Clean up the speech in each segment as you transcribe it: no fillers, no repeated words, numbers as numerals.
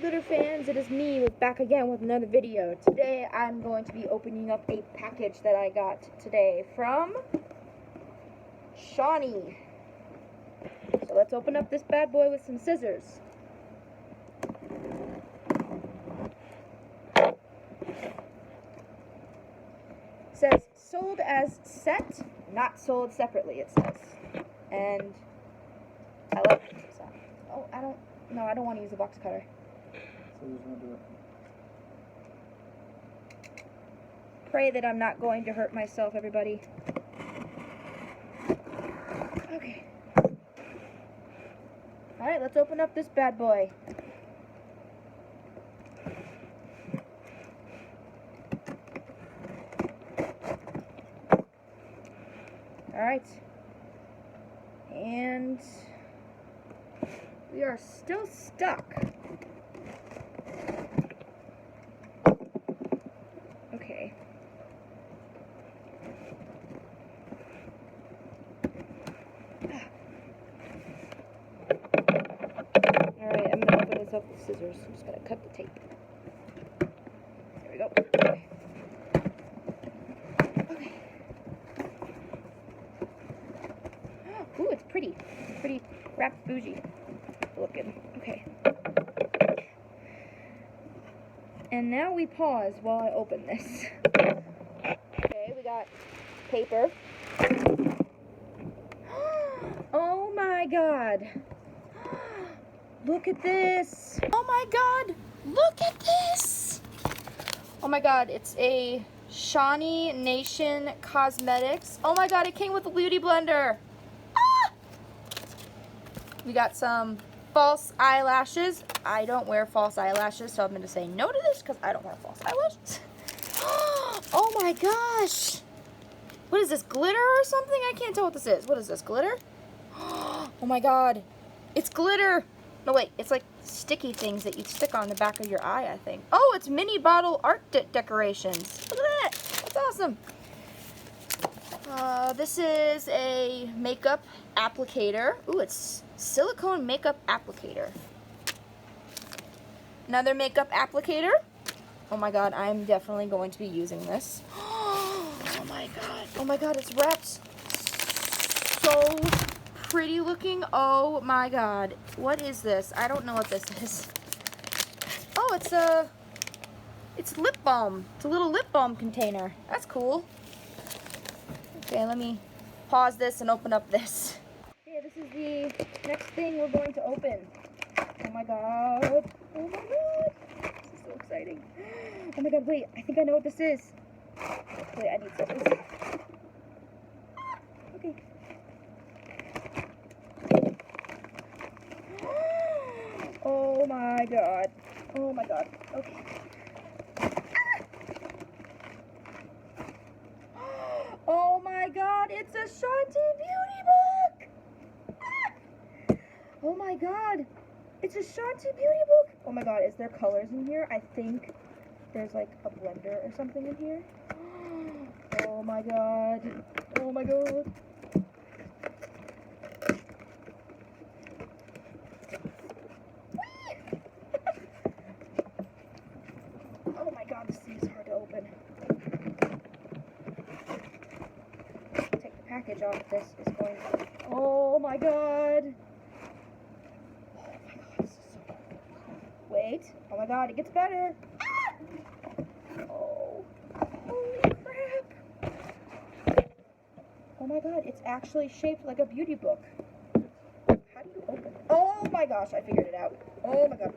glitter fans, it is me back again with another video. Today I'm going to be opening up a package that I got today from Shany. So let's open up this bad boy with some scissors. It says sold as set, not sold separately, it says. And I like it. So, oh, I don't want to use a box cutter. So you just want to do it. Pray that I'm not going to hurt myself, everybody. Okay. Alright, let's open up this bad boy. Alright. And we are still stuck. Okay. Alright, I'm gonna open this up with scissors. I'm just gonna cut the tape. There we go. Okay. Okay. Ooh, it's pretty. Pretty wrapped bougie looking. Okay. And now we pause while I open this. Okay, we got paper. Oh my god. Look at this. Oh my god. Look at this. Oh my god, it's a Shany Nation Cosmetics. Oh my god, it came with a beauty blender. Ah! We got some false eyelashes. I don't wear false eyelashes, so I'm going to say no to this because I don't wear false eyelashes. Oh my gosh. What is this, glitter or something? I can't tell what this is. What is this, glitter? Oh my god. It's glitter. No, wait. It's like sticky things that you stick on the back of your eye, I think. Oh, it's mini bottle art decorations. Look at that. That's awesome. This is a makeup applicator. Ooh, it's silicone makeup applicator. Another makeup applicator. Oh my god, I'm definitely going to be using this. Oh my god. Oh my god, it's wrapped so pretty looking. Oh my god. What is this? I don't know what this is. Oh, it's lip balm. It's a little lip balm container. That's cool. Okay, let me pause this and open up this. Okay, this is the next thing we're going to open. Oh my god. Oh my god. This is so exciting. Oh my god, wait. I think I know what this is. Wait, I need scissors. Okay. Oh my god. Oh my god. Okay. Oh my god, it's a Shanty Beauty book! Oh my god, it's a Shanty Beauty book! Oh my god, is there colors in here? I think there's like a blender or something in here. Oh my god. Oh my god. Oh my god, this thing is hard to open. Take the package off. This is going to... Oh my god. Oh my god, this is so cool. Wait. Oh my god, it gets better. Ah! Oh. Holy crap. Oh my god, it's actually shaped like a beauty book. How do you open it? Oh my gosh, I figured it out. Oh my god.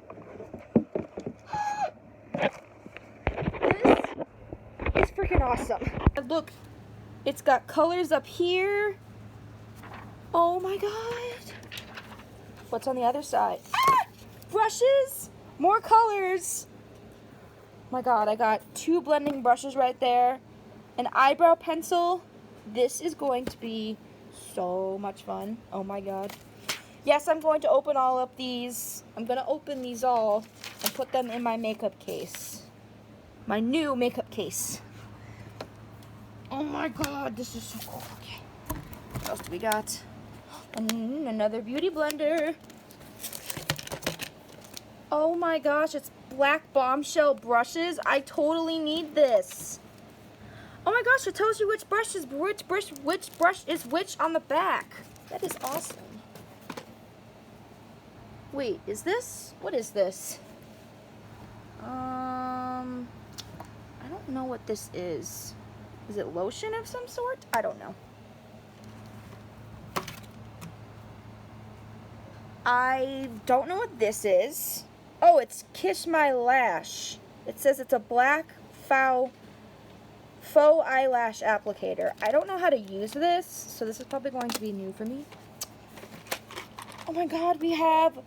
This is freaking awesome. Look, it's got colors up here. Oh my god. What's on the other side? Ah! Brushes! More colors. Oh my god, I got 2 blending brushes right there. An eyebrow pencil. This is going to be so much fun. Oh my god. Yes, I'm going to open all of these. I'm going to open these all and put them in my makeup case. My new makeup case. Oh my god, this is so cool. Okay. What else do we got? Another beauty blender. Oh my gosh, it's black bombshell brushes. I totally need this. Oh my gosh, it tells you which brush is which brush is which on the back. That is awesome. Wait, is this? What is this? I don't know what this is. Is it lotion of some sort? I don't know. I don't know what this is. Oh, it's Kiss My Lash. It says it's a black faux eyelash applicator. I don't know how to use this, so this is probably going to be new for me. Oh my god, we have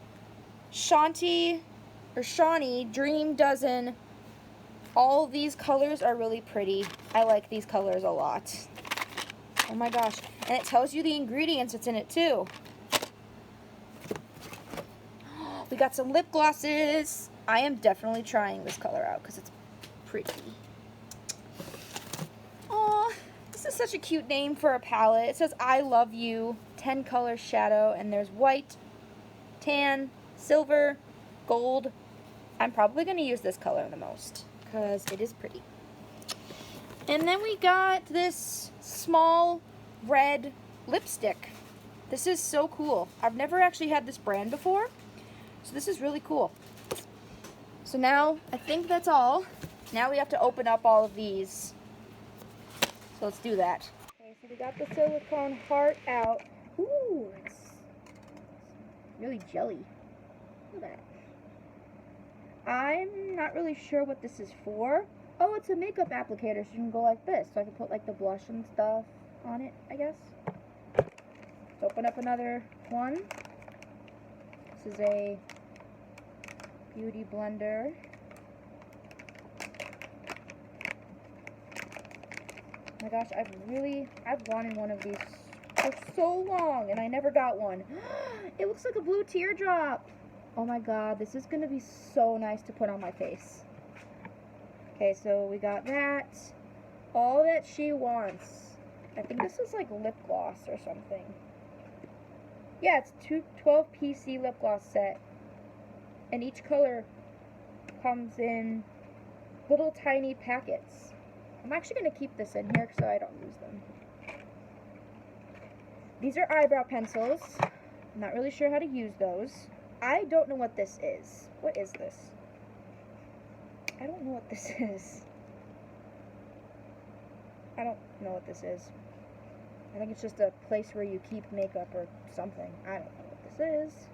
shany Dream Dozen. All these colors are really pretty. I like these colors a lot. Oh my gosh. And it tells you the ingredients that's in it too. We got some lip glosses. I am definitely trying this color out because it's pretty. Aw, this is such a cute name for a palette. It says I Love You, 10 color shadow, and there's white, tan, silver, gold. I'm probably going to use this color the most because it is pretty. And then we got this small red lipstick. This is so cool. I've never actually had this brand before, so this is really cool. So now, I think that's all. Now we have to open up all of these. So let's do that. Okay, so we got the silicone heart out. Ooh, it's really jelly. Look at that. I'm not really sure what this is for. Oh, it's a makeup applicator, so you can go like this. So I can put like the blush and stuff on it, I guess. Let's open up another one. This is a beauty blender. Oh my gosh, I've wanted one of these for so long, and I never got one. It looks like a blue teardrop. Oh my god, this is gonna be so nice to put on my face. Okay, so we got that. All that she wants. I think this is like lip gloss or something. Yeah, it's 12 PC lip gloss set. And each color comes in little tiny packets. I'm actually going to keep this in here so I don't lose them. These are eyebrow pencils. I'm not really sure how to use those. I don't know what this is. What is this? I don't know what this is. I don't know what this is. I think it's just a place where you keep makeup or something. I don't know what this is.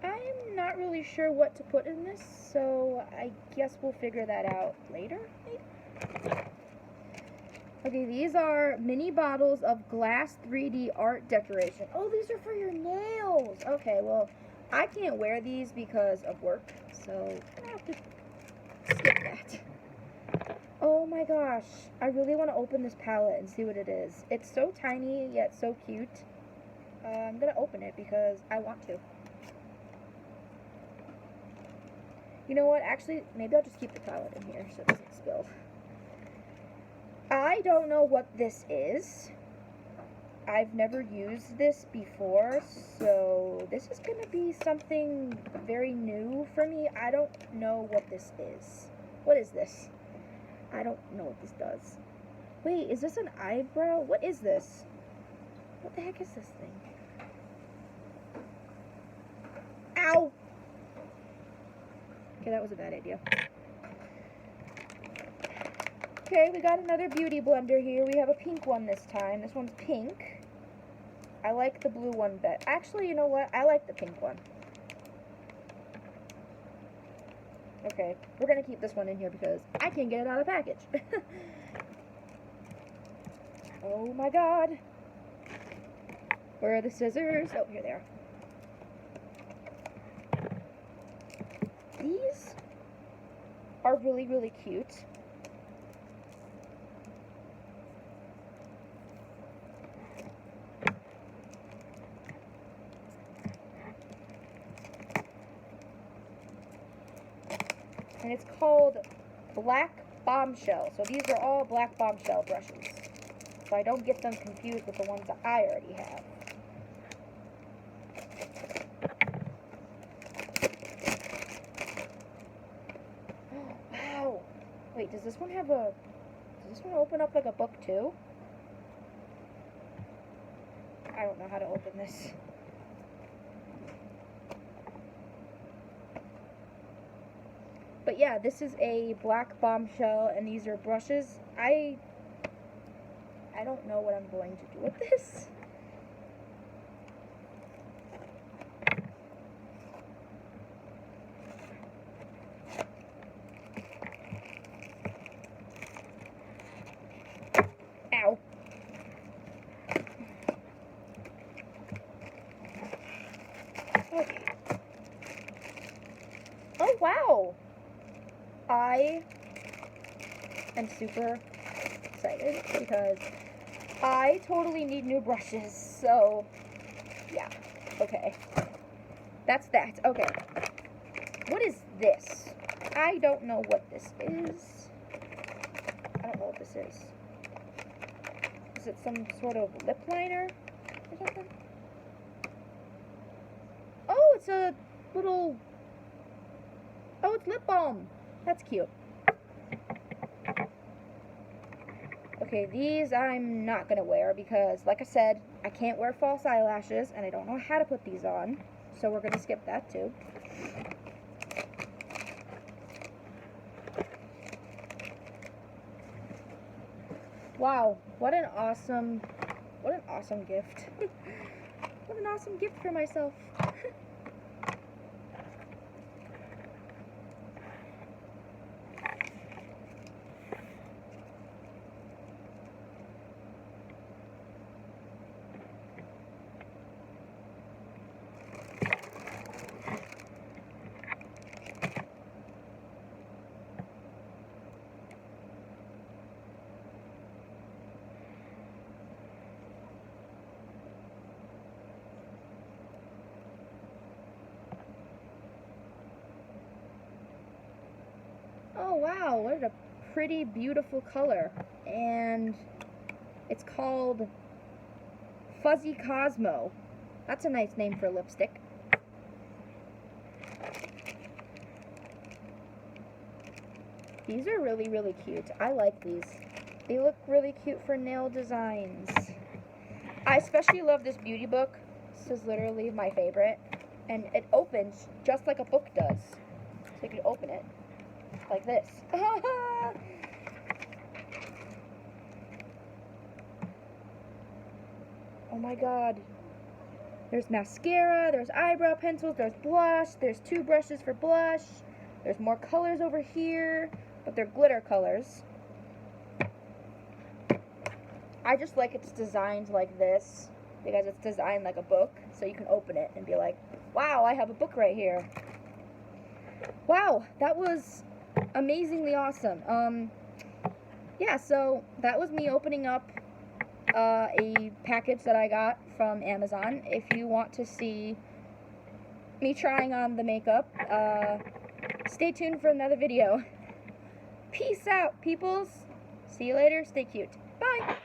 I'm not really sure what to put in this, so I guess we'll figure that out later, maybe? Okay, these are mini bottles of glass 3D art decoration. Oh, these are for your nails. Okay, well, I can't wear these because of work, so I have to skip that. Oh my gosh, I really want to open this palette and see what it is. It's so tiny, yet so cute. I'm going to open it because I want to. You know what, actually, maybe I'll just keep the palette in here so it doesn't spill. I don't know what this is. I've never used this before, so this is going to be something very new for me. I don't know what this is. What is this? I don't know what this does. Wait, is this an eyebrow? What is this? What the heck is this thing? Ow! Okay, that was a bad idea. Okay, we got another beauty blender here. We have a pink one this time. This one's pink. I like the blue one better. Actually, you know what? I like the pink one. Okay, we're going to keep this one in here because I can't get it out of the package. Oh my god. Where are the scissors? Oh, here they are. These are really, really cute. and it's called Black Bombshell. So these are all Black Bombshell brushes. So I don't get them confused with the ones that I already have. Wow. Wait, does this one open up like a book too? I don't know how to open this. But yeah, this is a Black Bombshell, and these are brushes. I don't know what I'm going to do with this. Ow. Okay. Oh, wow. I am super excited because I totally need new brushes. So, yeah. Okay. That's that. Okay. What is this? I don't know what this is. I don't know what this is. Is it some sort of lip liner or something? Oh, it's a little... Oh, it's lip balm. That's cute. Okay, these I'm not going to wear because, like I said, I can't wear false eyelashes, and I don't know how to put these on. So we're going to skip that, too. Wow, what an awesome gift. What an awesome gift for myself. Oh wow, what a pretty beautiful color. And it's called Fuzzy Cosmo. That's a nice name for a lipstick. These are really, really cute. I like these. They look really cute for nail designs. I especially love this beauty book. This is literally my favorite. And it opens just like a book does. So you can open it like this. Oh my god. There's mascara, there's eyebrow pencils, there's blush, there's 2 brushes for blush. There's more colors over here, but they're glitter colors. I just like it's designed like this because it's designed like a book, so you can open it and be like, wow, I have a book right here. Wow, that was amazingly awesome. Yeah, so that was me opening up a package that I got from Amazon. If you want to see me trying on the makeup, stay tuned for another video. Peace out, peoples. See you later. Stay cute. Bye.